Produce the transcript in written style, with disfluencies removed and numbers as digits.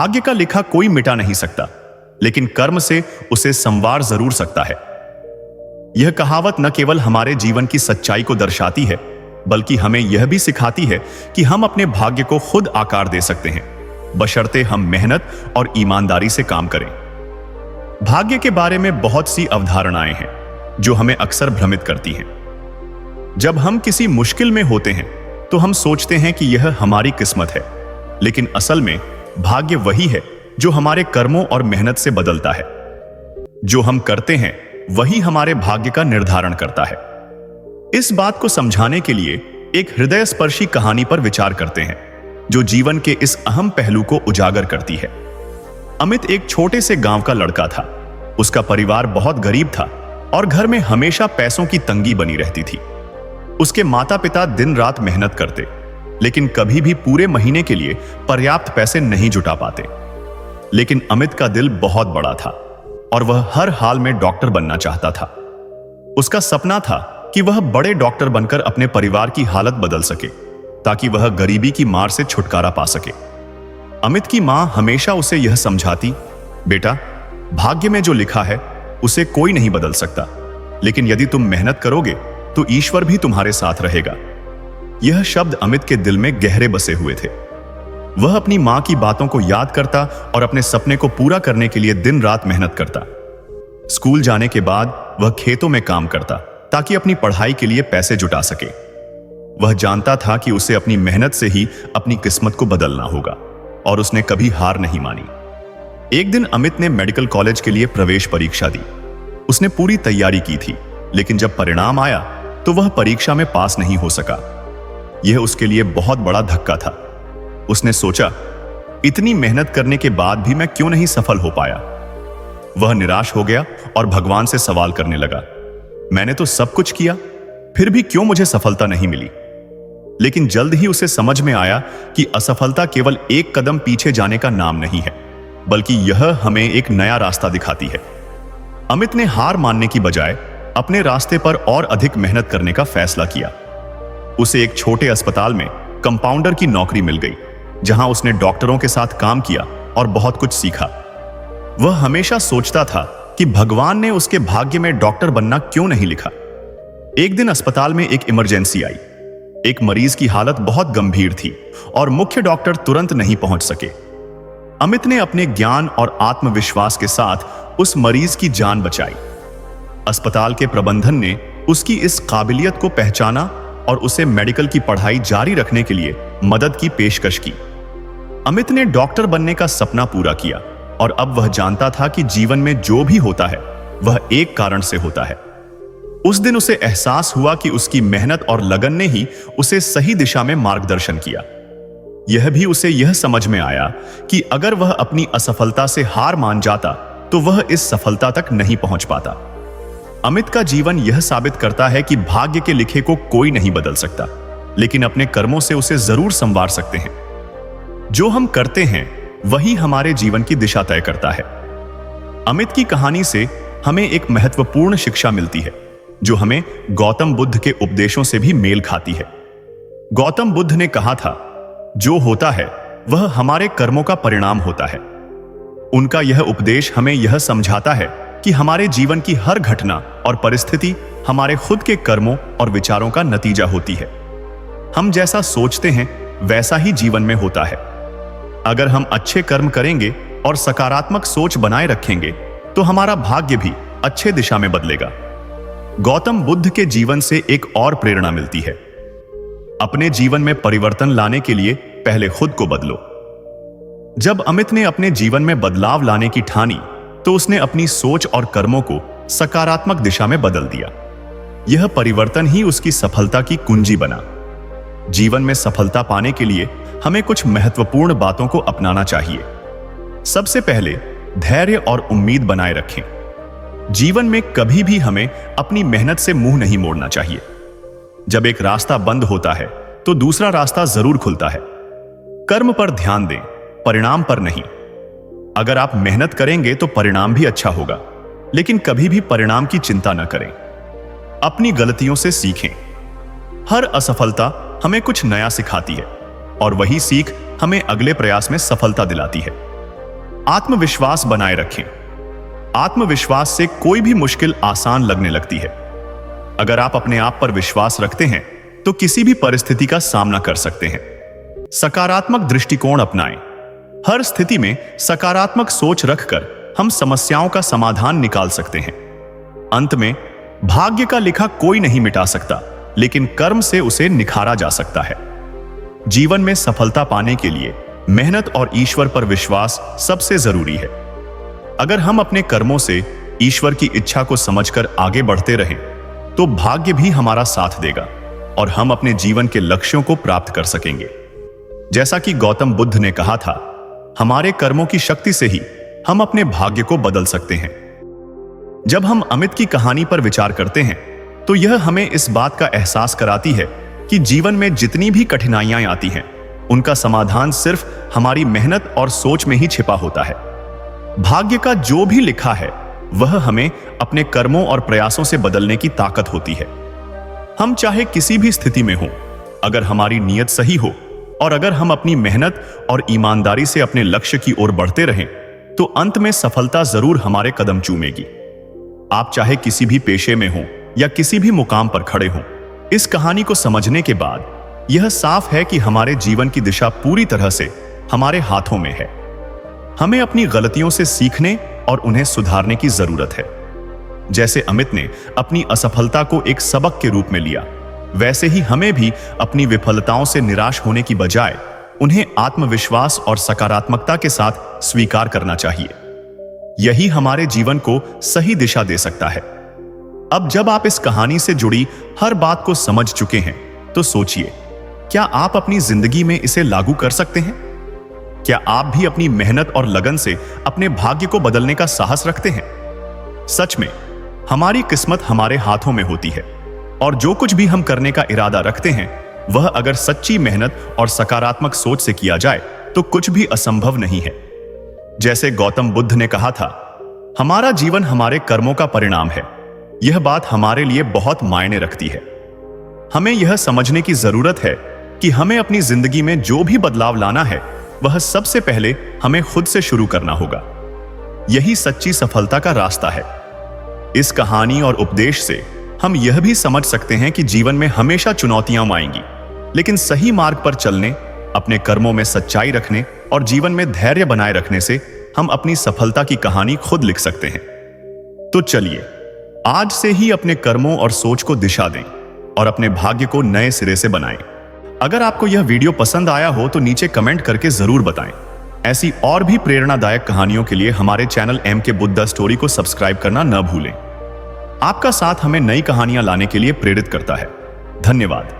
भाग्य का लिखा कोई मिटा नहीं सकता, लेकिन कर्म से उसे संवार जरूर सकता है। यह कहावत न केवल हमारे जीवन की सच्चाई को दर्शाती है, बल्कि हमें यह भी सिखाती है कि हम अपने भाग्य को खुद आकार दे सकते हैं, बशर्ते हम मेहनत और ईमानदारी से काम करें। भाग्य के बारे में बहुत सी अवधारणाएं हैं जो हमें अक्सर भ्रमित करती हैं। जब हम किसी मुश्किल में होते हैं तो हम सोचते हैं कि यह हमारी किस्मत है, लेकिन असल में भाग्य वही है जो हमारे कर्मों और मेहनत से बदलता है। जो हम करते हैं वही हमारे भाग्य का निर्धारण करता है। इस बात को समझाने के लिए एक हृदयस्पर्शी कहानी पर विचार करते हैं जो जीवन के इस अहम पहलू को उजागर करती है। अमित एक छोटे से गांव का लड़का था। उसका परिवार बहुत गरीब था और घर में हमेशा पैसों की तंगी बनी रहती थी। उसके माता पिता दिन रात मेहनत करते, लेकिन कभी भी पूरे महीने के लिए पर्याप्त पैसे नहीं जुटा पाते। लेकिन अमित का दिल बहुत बड़ा था और वह हर हाल में डॉक्टर बनना चाहता था। उसका सपना था कि वह बड़े डॉक्टर बनकर अपने परिवार की हालत बदल सके, ताकि वह गरीबी की मार से छुटकारा पा सके। अमित की मां हमेशा उसे यह समझाती, बेटा, भाग्य में जो लिखा है उसे कोई नहीं बदल सकता, लेकिन यदि तुम मेहनत करोगे तो ईश्वर भी तुम्हारे साथ रहेगा। यह शब्द अमित के दिल में गहरे बसे हुए थे। वह अपनी मां की बातों को याद करता और अपने सपने को पूरा करने के लिए दिन रात मेहनत करता। स्कूल जाने के बाद वह खेतों में काम करता ताकि अपनी पढ़ाई के लिए पैसे जुटा सके। वह जानता था कि उसे अपनी मेहनत से ही अपनी किस्मत को बदलना होगा, और उसने कभी हार नहीं मानी। एक दिन अमित ने मेडिकल कॉलेज के लिए प्रवेश परीक्षा दी। उसने पूरी तैयारी की थी, लेकिन जब परिणाम आया तो वह परीक्षा में पास नहीं हो सका। यह उसके लिए बहुत बड़ा धक्का था। उसने सोचा, इतनी मेहनत करने के बाद भी मैं क्यों नहीं सफल हो पाया। वह निराश हो गया और भगवान से सवाल करने लगा, मैंने तो सब कुछ किया, फिर भी क्यों मुझे सफलता नहीं मिली। लेकिन जल्द ही उसे समझ में आया कि असफलता केवल एक कदम पीछे जाने का नाम नहीं है, बल्कि यह हमें एक नया रास्ता दिखाती है। अमित ने हार मानने की बजाय अपने रास्ते पर और अधिक मेहनत करने का फैसला किया। उसे एक छोटे अस्पताल में कंपाउंडर की नौकरी मिल गई, जहां उसने डॉक्टरों के साथ काम किया और बहुत कुछ सीखा। वह हमेशा सोचता था कि भगवान ने उसके भाग्य में डॉक्टर बनना क्यों नहीं लिखा। एक दिन अस्पताल में एक इमरजेंसी आई। एक मरीज की हालत बहुत गंभीर थी और मुख्य डॉक्टर तुरंत नहीं पहुंच सके। अमित ने अपने ज्ञान और आत्मविश्वास के साथ उस मरीज की जान बचाई। अस्पताल के प्रबंधन ने उसकी इस काबिलियत को पहचाना और उसे मेडिकल की पढ़ाई जारी रखने के लिए मदद की पेशकश की। अमित ने डॉक्टर बनने का सपना पूरा किया और अब वह जानता था कि जीवन में जो भी होता है वह एक कारण से होता है। उस दिन उसे एहसास हुआ कि उसकी मेहनत और लगन ने ही उसे सही दिशा में मार्गदर्शन किया। यह भी उसे यह समझ में आया कि अगर वह अपनी असफलता से हार मान जाता तो वह इस सफलता तक नहीं पहुंच पाता। अमित का जीवन यह साबित करता है कि भाग्य के लिखे को कोई नहीं बदल सकता, लेकिन अपने कर्मों से उसे जरूर संवार सकते हैं। जो हम करते हैं वही हमारे जीवन की दिशा तय करता है। अमित की कहानी से हमें एक महत्वपूर्ण शिक्षा मिलती है, जो हमें गौतम बुद्ध के उपदेशों से भी मेल खाती है। गौतम बुद्ध ने कहा था, जो होता है वह हमारे कर्मों का परिणाम होता है। उनका यह उपदेश हमें यह समझाता है कि हमारे जीवन की हर घटना और परिस्थिति हमारे खुद के कर्मों और विचारों का नतीजा होती है। हम जैसा सोचते हैं वैसा ही जीवन में होता है। अगर हम अच्छे कर्म करेंगे और सकारात्मक सोच बनाए रखेंगे तो हमारा भाग्य भी अच्छे दिशा में बदलेगा। गौतम बुद्ध के जीवन से एक और प्रेरणा मिलती है। अपने जीवन में परिवर्तन लाने के लिए पहले खुद को बदलो। जब अमित ने अपने जीवन में बदलाव लाने की ठानी तो उसने अपनी सोच और कर्मों को सकारात्मक दिशा में बदल दिया। यह परिवर्तन ही उसकी सफलता की कुंजी बना। जीवन में सफलता पाने के लिए हमें कुछ महत्वपूर्ण बातों को अपनाना चाहिए। सबसे पहले धैर्य और उम्मीद बनाए रखें। जीवन में कभी भी हमें अपनी मेहनत से मुंह नहीं मोड़ना चाहिए। जब एक रास्ता बंद होता है तो दूसरा रास्ता जरूर खुलता है। कर्म पर ध्यान दें, परिणाम पर नहीं। अगर आप मेहनत करेंगे तो परिणाम भी अच्छा होगा, लेकिन कभी भी परिणाम की चिंता न करें। अपनी गलतियों से सीखें। हर असफलता हमें कुछ नया सिखाती है और वही सीख हमें अगले प्रयास में सफलता दिलाती है। आत्मविश्वास बनाए रखें। आत्मविश्वास से कोई भी मुश्किल आसान लगने लगती है। अगर आप अपने आप पर विश्वास रखते हैं तो किसी भी परिस्थिति का सामना कर सकते हैं। सकारात्मक दृष्टिकोण अपनाएं। हर स्थिति में सकारात्मक सोच रखकर हम समस्याओं का समाधान निकाल सकते हैं। अंत में, भाग्य का लिखा कोई नहीं मिटा सकता, लेकिन कर्म से उसे निखारा जा सकता है। जीवन में सफलता पाने के लिए मेहनत और ईश्वर पर विश्वास सबसे जरूरी है। अगर हम अपने कर्मों से ईश्वर की इच्छा को समझकर आगे बढ़ते रहें तो भाग्य भी हमारा साथ देगा और हम अपने जीवन के लक्ष्यों को प्राप्त कर सकेंगे। जैसा कि गौतम बुद्ध ने कहा था, हमारे कर्मों की शक्ति से ही हम अपने भाग्य को बदल सकते हैं। जब हम अमित की कहानी पर विचार करते हैं तो यह हमें इस बात का एहसास कराती है कि जीवन में जितनी भी कठिनाइयां आती हैं, उनका समाधान सिर्फ हमारी मेहनत और सोच में ही छिपा होता है। भाग्य का जो भी लिखा है वह हमें अपने कर्मों और प्रयासों से बदलने की ताकत होती है। हम चाहे किसी भी स्थिति में हों, अगर हमारी नीयत सही हो और अगर हम अपनी मेहनत और ईमानदारी से अपने लक्ष्य की ओर बढ़ते रहें तो अंत में सफलता जरूर हमारे कदम चूमेगी। आप चाहे किसी भी पेशे में हों या किसी भी मुकाम पर खड़े हों, इस कहानी को समझने के बाद यह साफ है कि हमारे जीवन की दिशा पूरी तरह से हमारे हाथों में है। हमें अपनी गलतियों से सीखने और उन्हें सुधारने की जरूरत है। जैसे अमित ने अपनी असफलता को एक सबक के रूप में लिया, वैसे ही हमें भी अपनी विफलताओं से निराश होने की बजाय उन्हें आत्मविश्वास और सकारात्मकता के साथ स्वीकार करना चाहिए। यही हमारे जीवन को सही दिशा दे सकता है। अब जब आप इस कहानी से जुड़ी हर बात को समझ चुके हैं तो सोचिए, क्या आप अपनी जिंदगी में इसे लागू कर सकते हैं? क्या आप भी अपनी मेहनत और लगन से अपने भाग्य को बदलने का साहस रखते हैं? सच में हमारी किस्मत हमारे हाथों में होती है और जो कुछ भी हम करने का इरादा रखते हैं वह अगर सच्ची मेहनत और सकारात्मक सोच से किया जाए तो कुछ भी असंभव नहीं है। जैसे गौतम बुद्ध ने कहा था, हमारा जीवन हमारे कर्मों का परिणाम है। यह बात हमारे लिए बहुत मायने रखती है। हमें यह समझने की जरूरत है कि हमें अपनी जिंदगी में जो भी बदलाव लाना है वह सबसे पहले हमें खुद से शुरू करना होगा। यही सच्ची सफलता का रास्ता है। इस कहानी और उपदेश से हम यह भी समझ सकते हैं कि जीवन में हमेशा चुनौतियां आएंगी, लेकिन सही मार्ग पर चलने, अपने कर्मों में सच्चाई रखने और जीवन में धैर्य बनाए रखने से हम अपनी सफलता की कहानी खुद लिख सकते हैं। तो चलिए आज से ही अपने कर्मों और सोच को दिशा दें और अपने भाग्य को नए सिरे से बनाएं। अगर आपको यह वीडियो पसंद आया हो तो नीचे कमेंट करके जरूर बताएं। ऐसी और भी प्रेरणादायक कहानियों के लिए हमारे चैनल MK बुद्धा स्टोरी को सब्सक्राइब करना न भूलें। आपका साथ हमें नई कहानियां लाने के लिए प्रेरित करता है। धन्यवाद।